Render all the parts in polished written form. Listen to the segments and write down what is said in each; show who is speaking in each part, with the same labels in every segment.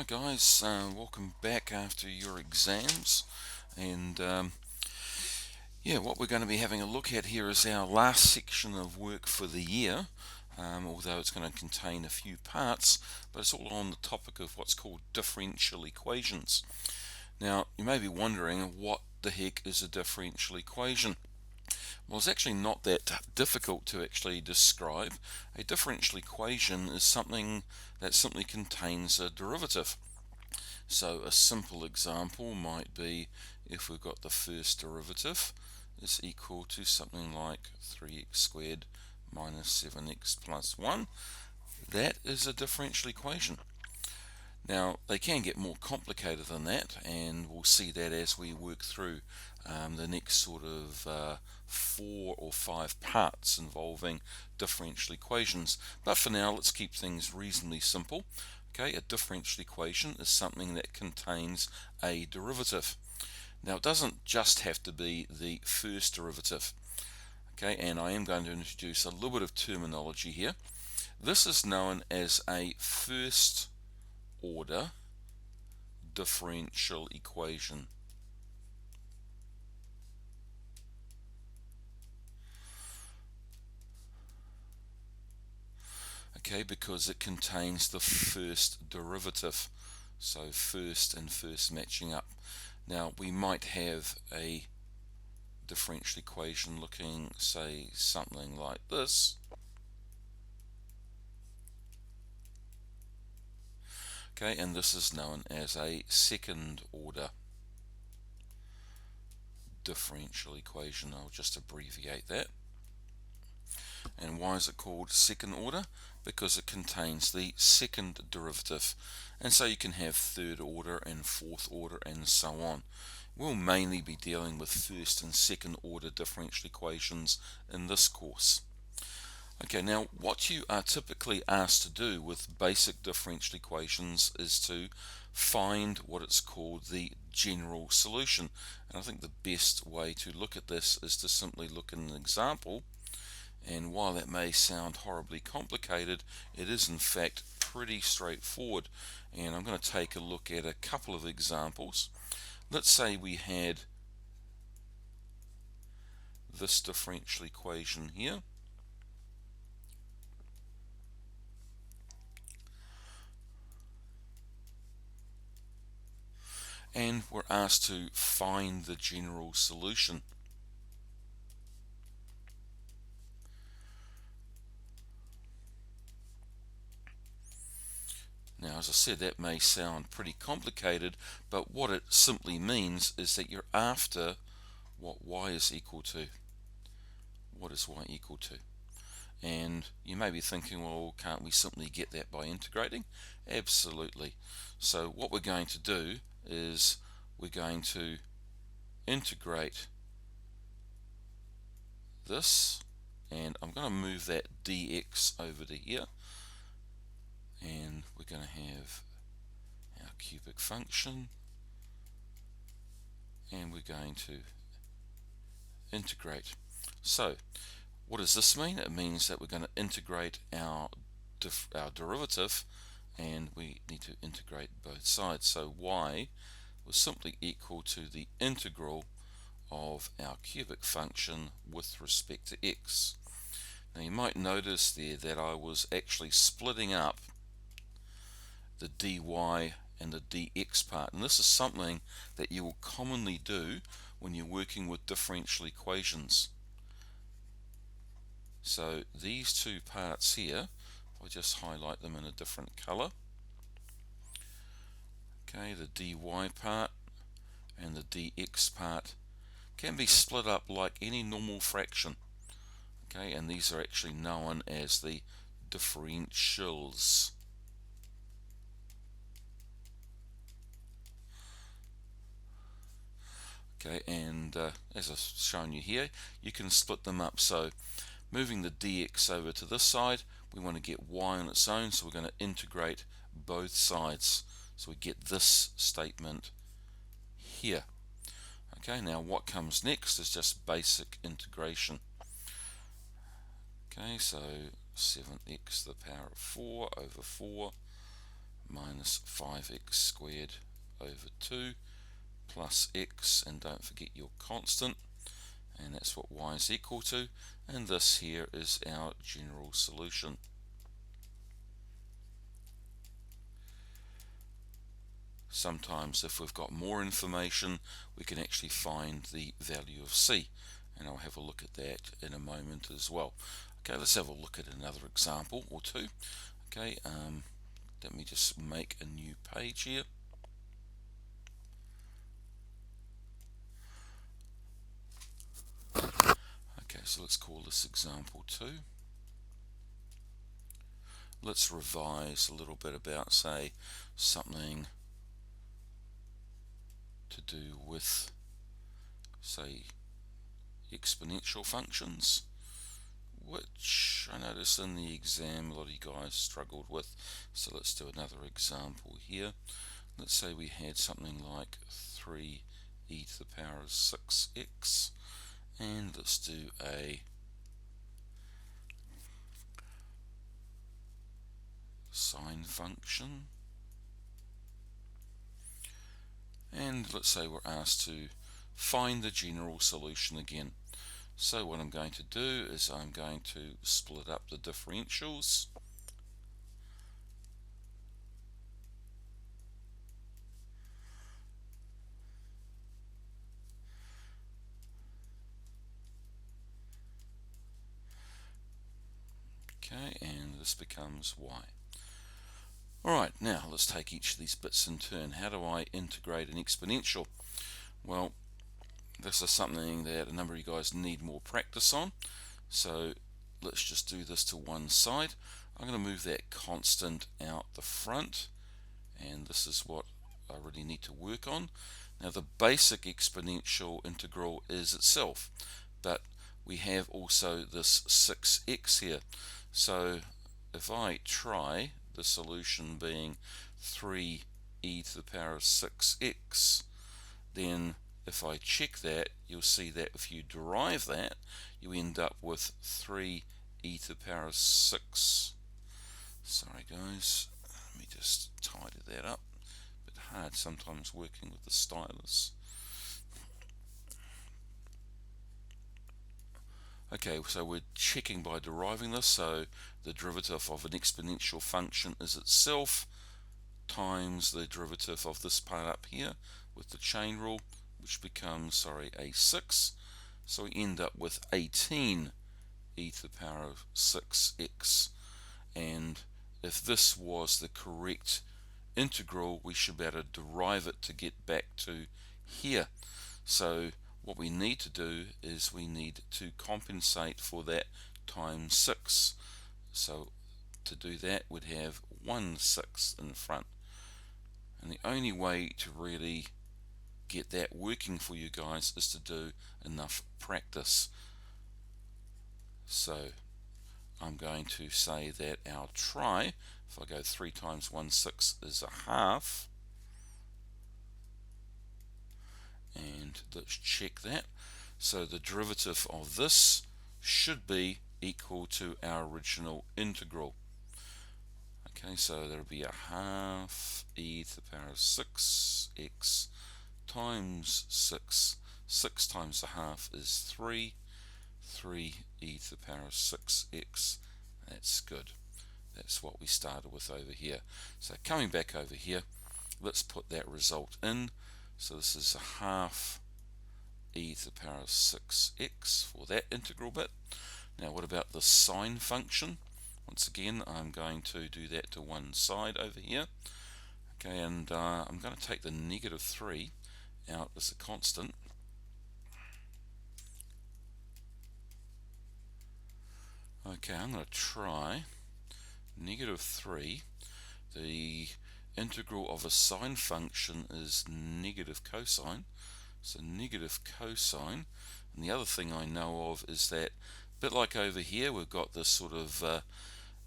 Speaker 1: Guys, welcome back after your exams. And yeah, what we're going to be having a look at here is our last section of work for the year, although it's going to contain a few parts, but it's all on the topic of what's called differential equations. Now, you may be wondering, what the heck is a differential equation? Well, it's actually not that difficult to actually describe. A differential equation is something that simply contains a derivative. So a simple example might be if we've got the first derivative is equal to something like 3x squared minus 7x plus 1. That is a differential equation. Now, they can get more complicated than that, and we'll see that as we work through the next sort of 4 or 5 parts involving differential equations. But for now, let's keep things reasonably simple. Okay, a differential equation is something that contains a derivative. Now, it doesn't just have to be the first derivative. Okay, and I am going to introduce a little bit of terminology here. This is known as a first order differential equation. Okay, because it contains the first derivative. So first and first matching up. Now we might have a differential equation looking, say, something like this. Okay, and this is known as a second order differential equation. I'll just abbreviate that. And why is it called second order? Because it contains the second derivative. And so you can have third order and fourth order and so on. We'll mainly be dealing with first and second order differential equations in this course. Okay, now what you are typically asked to do with basic differential equations is to find what it's called the general solution. And I think the best way to look at this is to simply look at an example. And while that may sound horribly complicated, it is in fact pretty straightforward. And I'm going to take a look at a couple of examples. Let's say we had this differential equation here. And we're asked to find the general solution. Now, as I said, that may sound pretty complicated, but what it simply means is that you're after what y is equal to. What is y equal to? And you may be thinking, well, can't we simply get that by integrating? Absolutely. So what we're going to do is we're going to integrate this, and I'm going to move that dx over to here, and we're going to have our cubic function, and we're going to integrate. So what does this mean? It means that we're going to integrate our derivative, and we need to integrate both sides. So y was simply equal to the integral of our cubic function with respect to x. Now you might notice there that I was actually splitting up the dy and the dx part, and this is something that you will commonly do when you're working with differential equations. So these two parts here, I'll just highlight them in a different color. Okay, the dy part and the dx part can be split up like any normal fraction. Okay, and these are actually known as the differentials. Okay, and as I've shown you here, you can split them up. So moving the dx over to this side, we want to get y on its own, so we're going to integrate both sides. So we get this statement here. Okay, now what comes next is just basic integration. Okay, so 7x to the power of 4 over 4 minus 5x squared over 2 plus x, and don't forget your constant, and that's what y is equal to, and this here is our general solution. Sometimes if we've got more information, we can actually find the value of c, and I'll have a look at that in a moment as well. Okay, let's have a look at another example or two. Okay, let me just make a new page here. Okay, so let's call this example 2. Let's revise a little bit about, say, something to do with, say, exponential functions, which I noticed in the exam a lot of you guys struggled with. So let's do another example here. Let's say we had something like 3e to the power of 6x, and let's do a sine function, and let's say we're asked to find the general solution again. So what I'm going to do is I'm going to split up the differentials. Okay, and this becomes y. Alright, now let's take each of these bits in turn. How do I integrate an exponential? Well, this is something that a number of you guys need more practice on. So let's just do this to one side. I'm going to move that constant out the front, and this is what I really need to work on. Now the basic exponential integral is itself, but we have also this 6x here. So if I try the solution being 3e to the power of 6x, then if I check that, you'll see that if you derive that, you end up with 3e to the power of 6. Sorry guys, let me just tidy that up. A bit hard sometimes working with the stylus. Okay, so we're checking by deriving this, so the derivative of an exponential function is itself times the derivative of this part up here with the chain rule, which becomes, a 6. So we end up with 18e to the power of 6x. And if this was the correct integral, we should be able to derive it to get back to here. So what we need to do is we need to compensate for that times 6. So to do that, we'd have 1/6 in front. And the only way to really get that working for you guys is to do enough practice. So I'm going to say that our try, if I go 3 times 1/6 is a half, and let's check that. So the derivative of this should be equal to our original integral. Okay, so there'll be a half e to the power of 6x times 6. 6 times a half is 3. 3e to the power of 6x. That's good. That's what we started with over here. So coming back over here, let's put that result in. So this is a half e to the power of 6x for that integral bit. Now what about the sine function? Once again, I'm going to do that to one side over here. Okay, and I'm going to take the negative 3 out as a constant. Okay, I'm going to try negative 3. The integral of a sine function is negative cosine. So negative cosine. And the other thing I know of is that, a bit like over here, we've got this sort of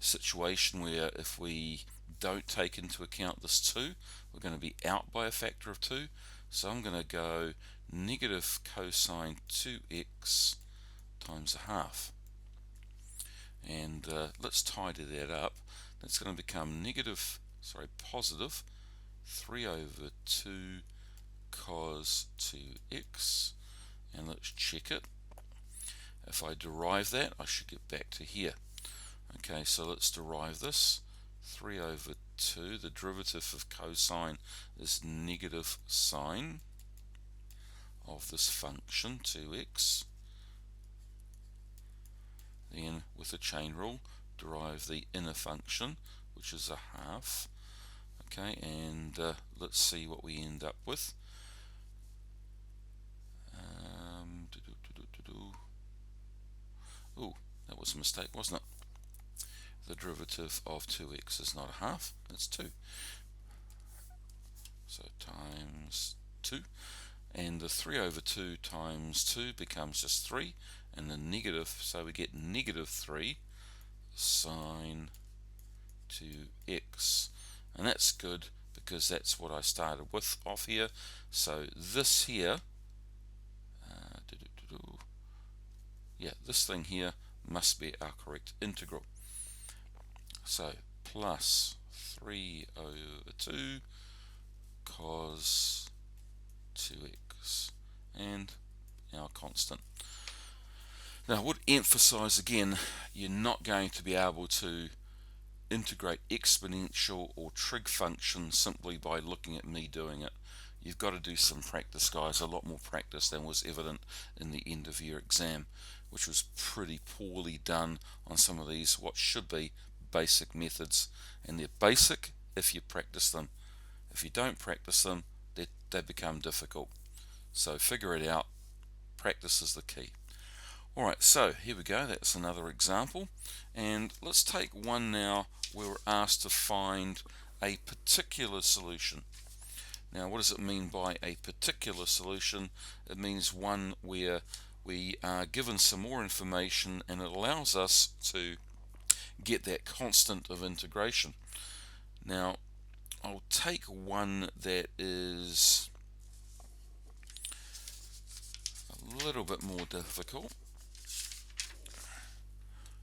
Speaker 1: situation where if we don't take into account this 2, we're going to be out by a factor of 2. So I'm going to go negative cosine 2x times a half. And let's tidy that up. That's going to become negative positive 3 over 2 cos 2x, and let's check it. If I derive that, I should get back to here. Okay, so let's derive this. 3 over 2, the derivative of cosine is negative sine of this function 2x. Then with the chain rule, derive the inner function, which is a half. Okay, and let's see what we end up with. Oh, that was a mistake, wasn't it? The derivative of 2x is not a half, it's 2. So times 2. And the 3 over 2 times 2 becomes just 3, and the negative, so we get negative 3 sine 2x. And that's good because that's what I started with off here. So this here, this thing here must be our correct integral. So plus 3 over 2 cos 2x, and our constant. Now I would emphasize again, you're not going to be able to integrate exponential or trig functions simply by looking at me doing it. You've got to do some practice, guys, a lot more practice than was evident in the end of year exam, which was pretty poorly done on some of these what should be basic methods. And they're basic if you practice them. If you don't practice them, they become difficult. So figure it out. Practice is the key. Alright, so here we go. That's another example. And let's take one now where we're asked to find a particular solution. Now, what does it mean by a particular solution? It means one where we are given some more information and it allows us to get that constant of integration. Now, I'll take one that is a little bit more difficult.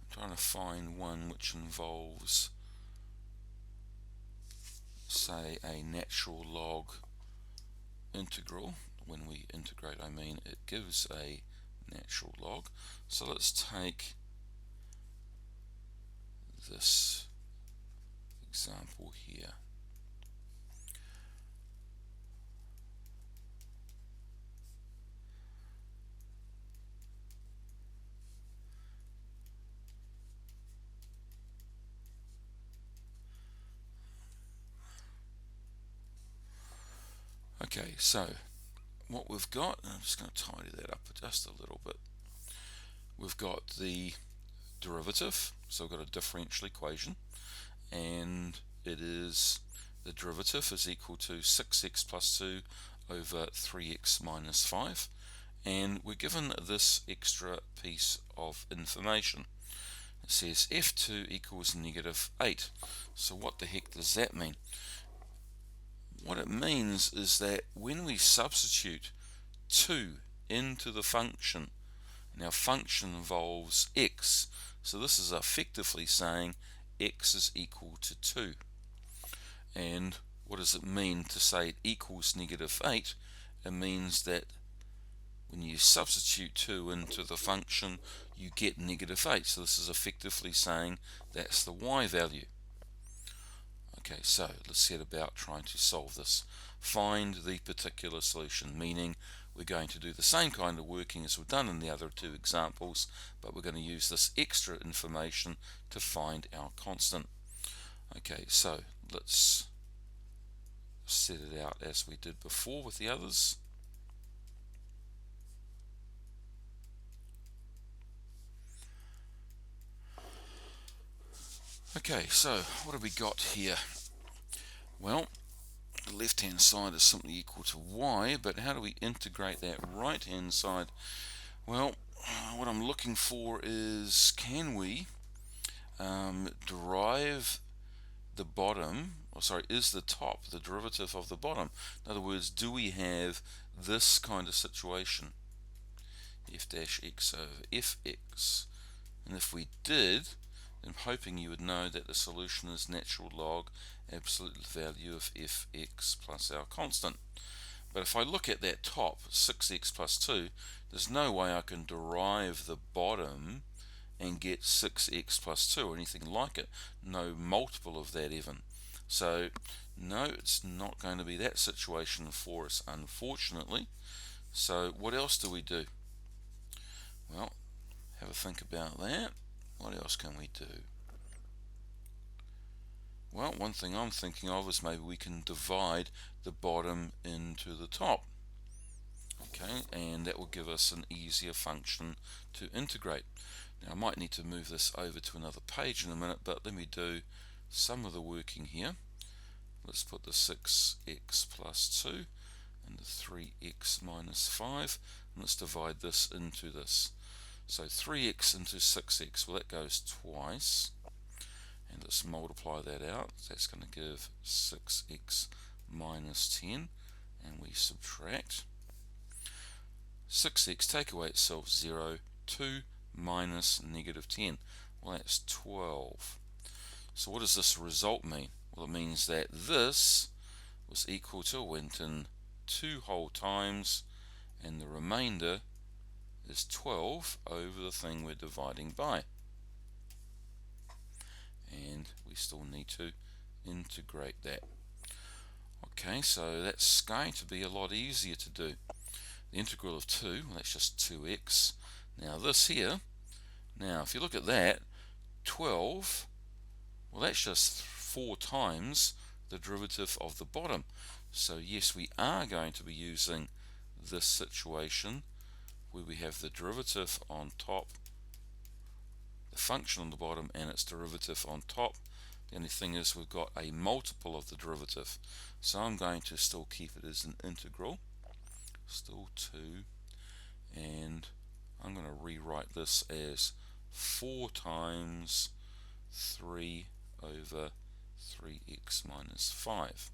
Speaker 1: I'm trying to find one which involves, say, a natural log integral. When we integrate, I mean it gives a natural log. So let's take this example here. Okay, so what we've got, I'm just going to tidy that up just a little bit. We've got the derivative, so we've got a differential equation, and it is the derivative is equal to 6x plus 2 over 3x minus 5, and we're given this extra piece of information. It says f2 equals negative 8. So what the heck does that mean? What it means is that when we substitute 2 into the function, now function involves x, so this is effectively saying x is equal to 2. And what does it mean to say it equals negative 8? It means that when you substitute 2 into the function, you get negative 8. So this is effectively saying that's the y value. Okay, so let's set about trying to solve this. Find the particular solution, meaning we're going to do the same kind of working as we've done in the other two examples, but we're going to use this extra information to find our constant. Okay, so let's set it out as we did before with the others. Okay, so what have we got here? Well, the left hand side is simply equal to y, but how do we integrate that right hand side? Well, what I'm looking for is, can we derive the bottom, is the top the derivative of the bottom? In other words, do we have this kind of situation, f dash x over fx? And if we did, I'm hoping you would know that the solution is natural log absolute value of fx plus our constant. But if I look at that top, 6x plus 2, there's no way I can derive the bottom and get 6x plus 2 or anything like it. No multiple of that even. So no, it's not going to be that situation for us, unfortunately. So what else do we do? Well, have a think about that. What else can we do? Well, one thing I'm thinking of is maybe we can divide the bottom into the top. Okay, and that will give us an easier function to integrate. Now I might need to move this over to another page in a minute, but let me do some of the working here. Let's put the 6x plus 2 and the 3x minus 5, and let's divide this into this. So 3x into 6x, well that goes twice, and let's multiply that out. That's going to give 6x minus 10, and we subtract. 6x, take away itself 0, 2 minus negative 10. Well, that's 12. So what does this result mean? Well, it means that this was equal to, went in 2 whole times, and the remainder is 12 over the thing we're dividing by. And we still need to integrate that. Okay, so that's going to be a lot easier to do. The integral of 2, well, that's just 2x. Now this here, now if you look at that, 12, well that's just 4 times the derivative of the bottom. So yes, we are going to be using this situation where we have the derivative on top, the function on the bottom, and its derivative on top. The only thing is we've got a multiple of the derivative. So I'm going to still keep it as an integral, still 2, and I'm going to rewrite this as 4 times 3 over 3x minus 5.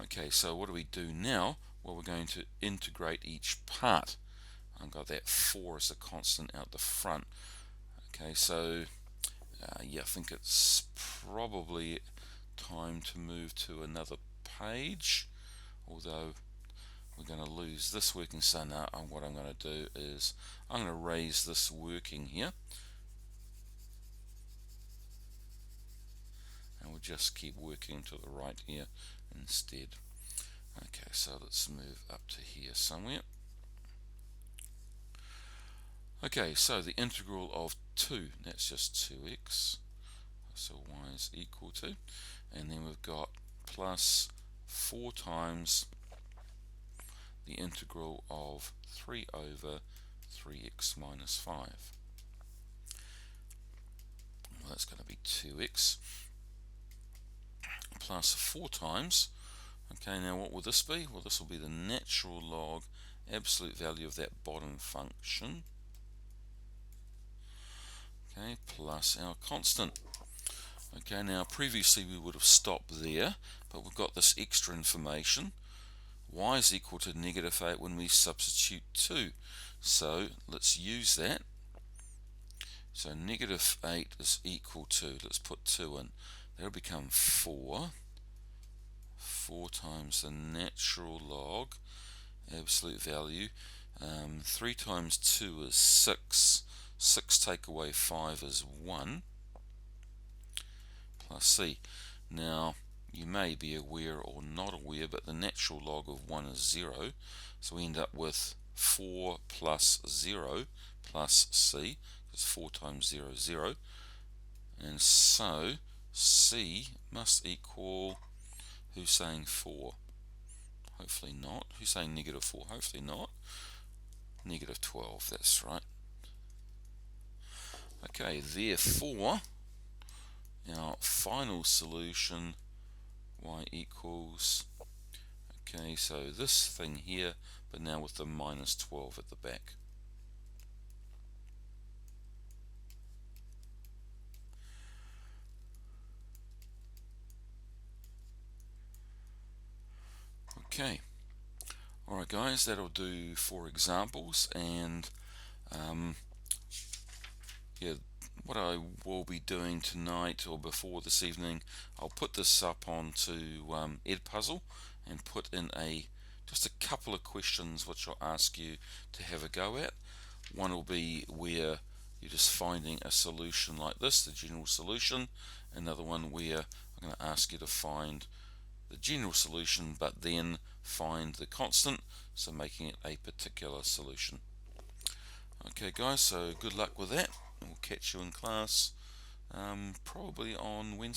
Speaker 1: Okay, so what do we do now? Well, we're going to integrate each part. I've got that 4 as a constant out the front. Okay, so yeah, I think it's probably time to move to another page, although we're going to lose this working. So now what I'm going to do is I'm going to raise this working here, and we'll just keep working to the right here instead. Okay, so let's move up to here somewhere. Okay, so the integral of 2, that's just 2x, so y is equal to, and then we've got plus 4 times the integral of 3 over 3x minus 5. Well, that's going to be 2x plus 4 times. Okay, now what will this be? Well, this will be the natural log absolute value of that bottom function. Okay, plus our constant. Okay, now previously we would have stopped there, but we've got this extra information. Y is equal to negative 8 when we substitute 2. So let's use that. So negative 8 is equal to, let's put 2 in. That'll become 4. 4 times the natural log absolute value. 3 times 2 is 6. 6 take away 5 is 1. Plus c. Now, you may be aware or not aware, but the natural log of 1 is 0. So we end up with 4 plus 0 plus c, because 4 times 0 is 0. And so c must equal, who's saying 4? Hopefully not. Who's saying negative 4? Hopefully not. Negative 12, that's right. Okay, therefore, our final solution, y equals, okay, so this thing here, but now with the minus 12 at the back. Okay, alright guys, that'll do for examples, and yeah, what I will be doing tonight or before this evening, I'll put this up onto Edpuzzle and put in just a couple of questions which I'll ask you to have a go at. One will be where you're just finding a solution like this, the general solution. Another one where I'm going to ask you to find the general solution but then find the constant, so making it a particular solution. Okay guys, so good luck with that, and we'll catch you in class probably on Wednesday.